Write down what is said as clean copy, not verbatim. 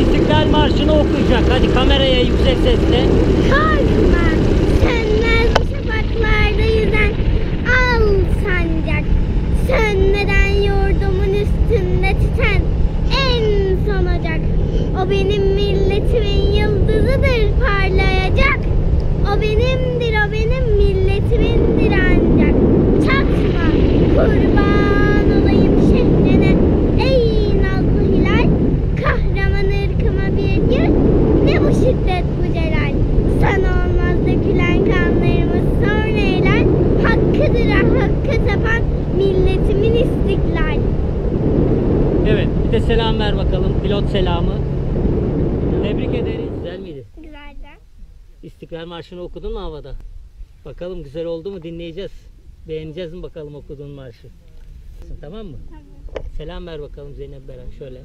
İstiklal Marşı'nı okuyacak. Hadi kameraya yüksek sesle. Korkma, sönmez bu şafaklarda yüzen al sancak. Sönmeden yurdumun üstünde tüten en son ocak. O benim milletimin yıldızıdır parlayacak. O benimdir, o benim milletimindir ancak. Çakma, kurban olayım şehrine. Ey nazlı hilal, kahraman ırkıma bir gün. Ne bu şiddet bu celal. Sana olmaz dökülen kanlarımız sonra helal. Hakkıdır hakkı tapan milletimin istiklal. Evet, bir de selam ver bakalım. Pilot selamı. Tebrik ederiz. Güzel miydi? Güzeldi. İstiklal Marşı'nı okudun mu havada? Bakalım güzel oldu mu, dinleyeceğiz. Beğeneceğiz mi bakalım okuduğun marşı? Tamam mı? Tamam. Selam ver bakalım Zeynep Beren şöyle.